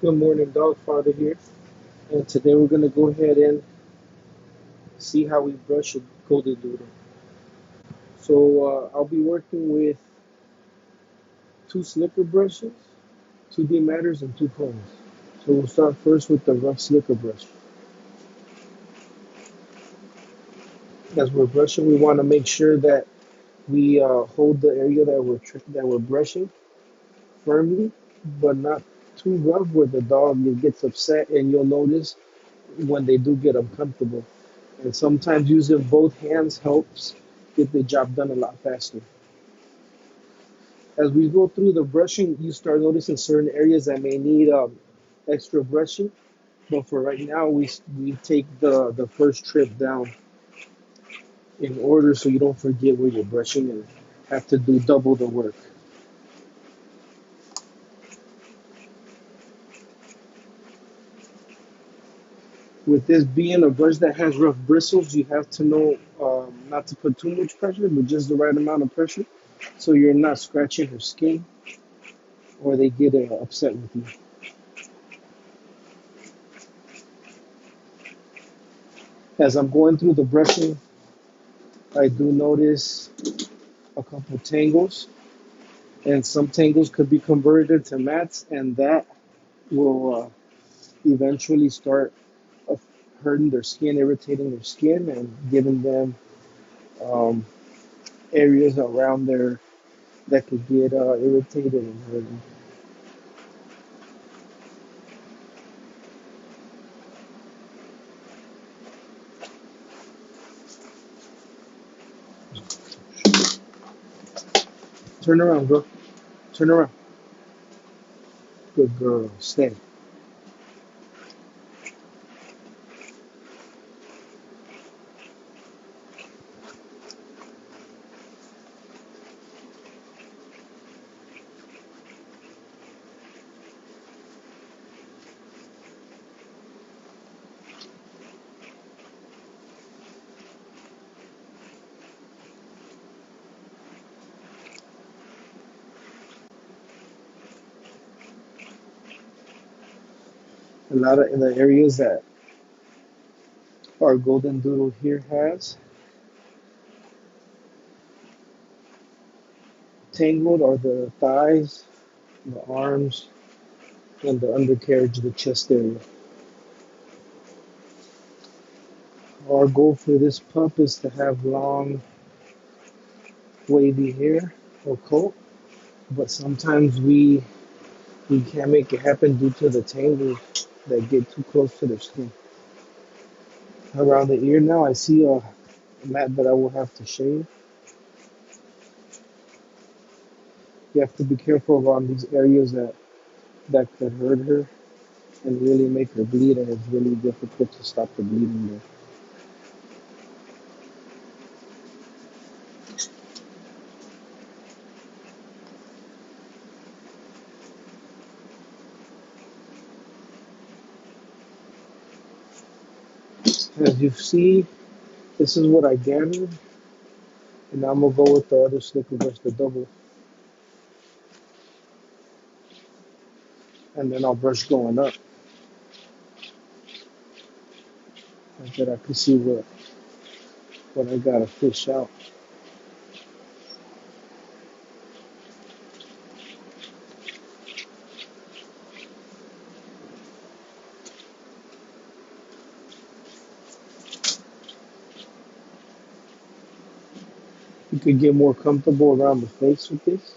Good morning, Dog Father here, and today we're going to go ahead and see how we brush a Goldendoodle. So I'll be working with two slicker brushes, two dematters, and two combs. So we'll start first with the rough slicker brush. As we're brushing, we want to make sure that we hold the area that we're brushing firmly, but not too rough where the dog gets upset, and you'll notice when they do get uncomfortable. And sometimes using both hands helps get the job done a lot faster. As we go through the brushing, you start noticing certain areas that may need extra brushing. But for right now, we take the first trip down in order so you don't forget where you're brushing and have to do double the work. With this being a brush that has rough bristles, you have to know not to put too much pressure, but just the right amount of pressure so you're not scratching her skin or they get upset with you. As I'm going through the brushing, I do notice a couple tangles, and some tangles could be converted to mats, and that will eventually start uh, hurting their skin, irritating their skin, and giving them um, areas around there that could get irritated and hurting. Turn around, girl. Turn around. Good girl. Stay. A lot of the areas that our golden doodle here has tangled are the thighs, the arms, and the undercarriage, the chest area. Our goal for this pup is to have long, wavy hair or coat, but sometimes we can't make it happen due to the tangles that get too close to their skin. Around the ear now, I see a mat that I will have to shave. You have to be careful around these areas that could hurt her and really make her bleed, and it's really difficult to stop the bleeding there. As you see, this is what I gathered, and now I'm gonna go with the other slicker brush, the double, and then I'll brush going up, like that I can see what I gotta fish out. You could get more comfortable around the face with this,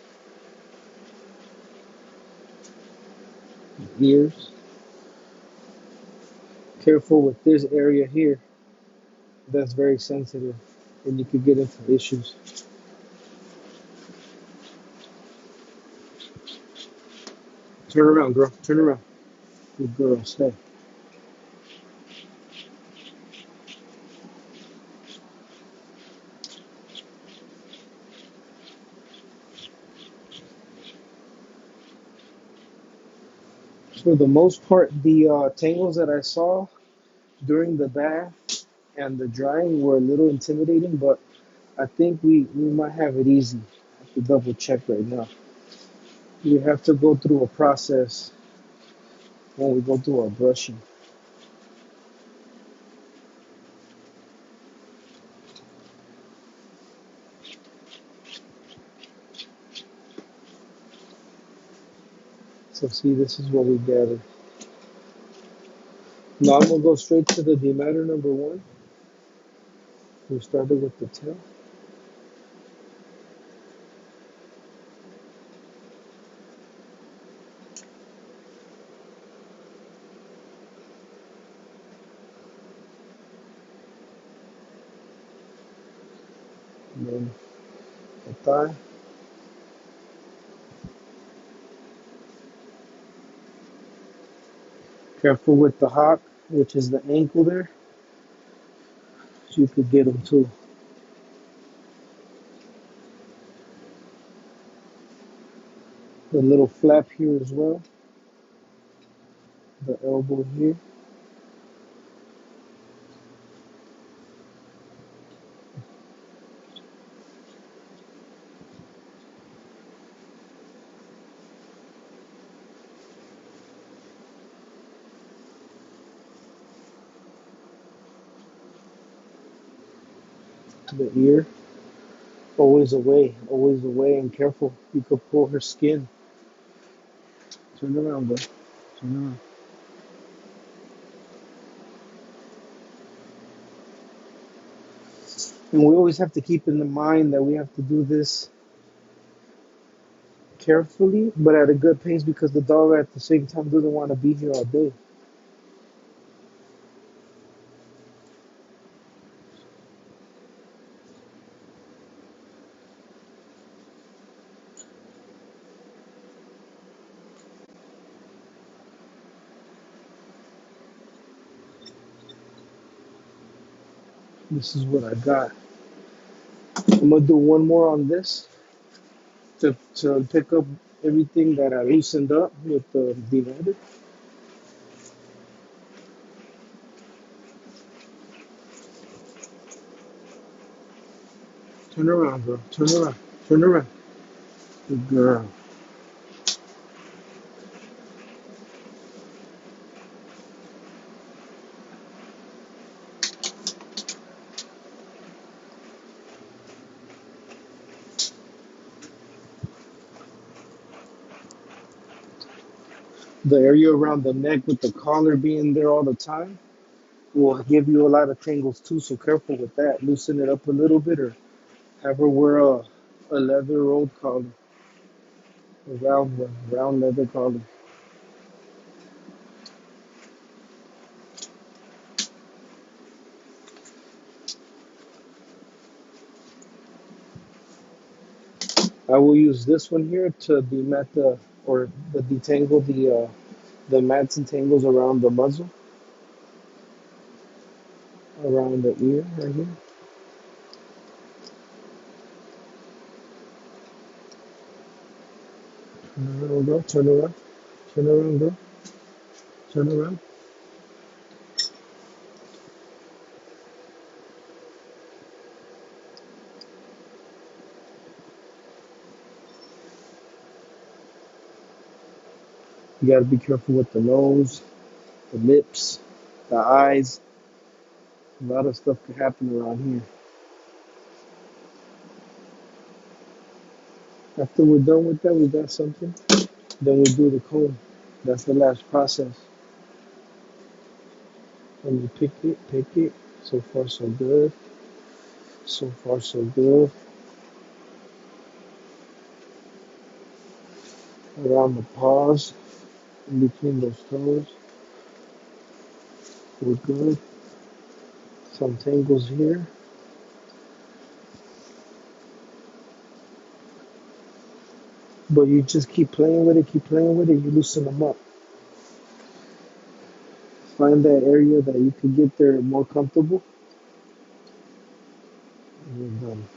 ears. Careful with this area here, that's very sensitive, and you could get into issues. Turn around, girl. Turn around. Good girl. Stay. For the most part, the tangles that I saw during the bath and the drying were a little intimidating, but I think we might have it easy. I have to double check right now. We have to go through a process when we go through our brushing. So see, this is what we gathered. Now I'm gonna go straight to the dematter number one. We started with the tail. And then the thigh. Careful with the hock, which is the ankle there. So you could get them too. The little flap here as well. The elbow here. The ear. Always away, and careful. You could pull her skin. Turn around, bro. Turn around. And we always have to keep in the mind that we have to do this carefully, but at a good pace because the dog at the same time doesn't want to be here all day. This is what I got. I'm gonna do one more on this to pick up everything that I loosened up with the divider. Turn around, girl. Turn around. Turn around. Good girl. The area around the neck with the collar being there all the time will give you a lot of tangles too, so careful with that. Loosen it up a little bit or have her wear a leather rolled collar, a round one, round leather collar. I will use this one here to demat the detangle the mats and tangles around the muzzle, around the ear right here. Turn around, girl. Turn around. Turn around, girl. Turn around. You gotta be careful with the nose, the lips, the eyes. A lot of stuff could happen around here. After we're done with that, we got something. Then we do the comb. That's the last process. And you pick it. So far, so good. So far, so good. Around the paws, in between those toes, we're good. Some tangles here. But you just keep playing with it, you loosen them up. Find that area that you can get there more comfortable, and you're done.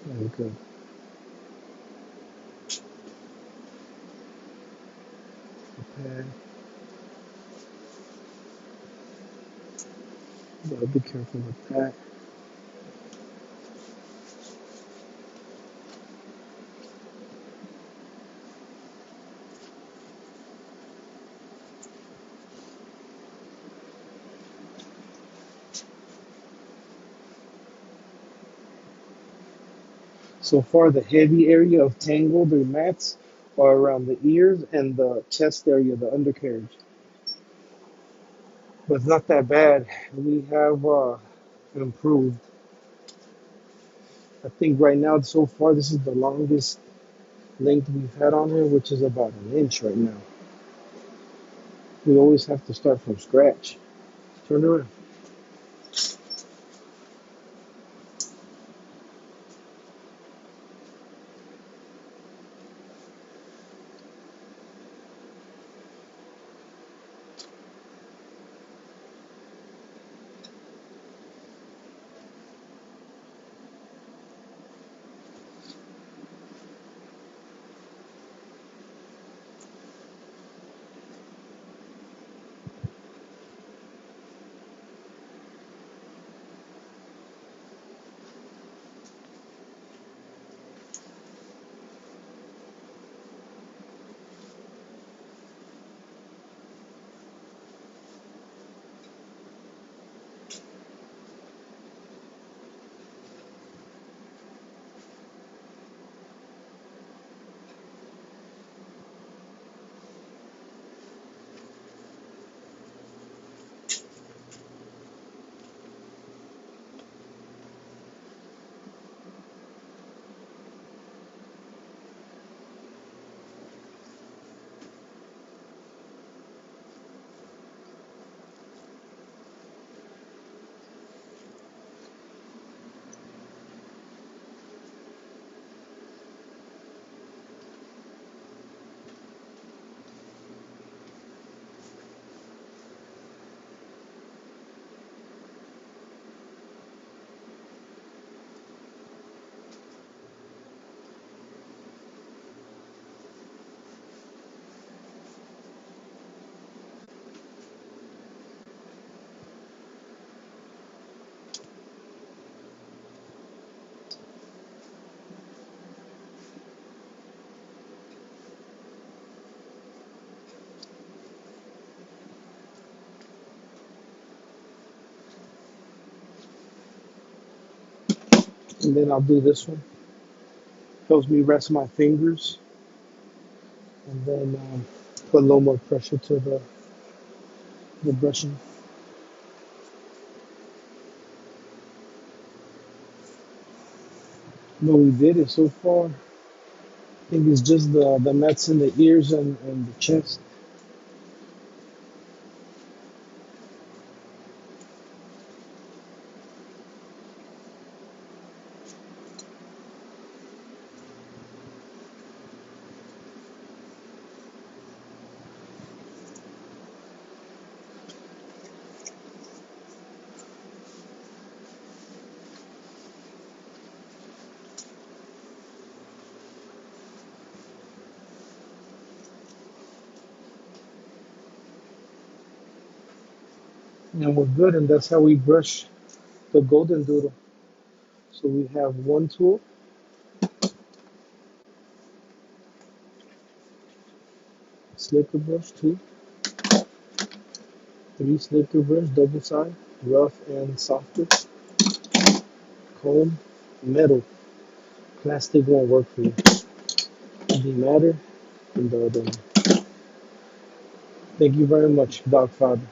Very good. Okay. Gotta be careful with that. So far, the heavy area of tangled or mats are around the ears and the chest area, the undercarriage. But it's not that bad. We have improved. I think right now, so far, this is the longest length we've had on here, which is about an inch right now. We always have to start from scratch. Turn around. And then I'll do this one. Helps me rest my fingers. And then put a little more pressure to the brushing. What we did is so far, I think it's just the mats in the ears and the chest. And we're good, and that's how we brush the golden doodle. So we have one tool, slicker brush, two, three slicker brush, double side, rough and softer, comb, metal. Plastic won't work for you. The matter and the other one. Thank you very much, Dog Father.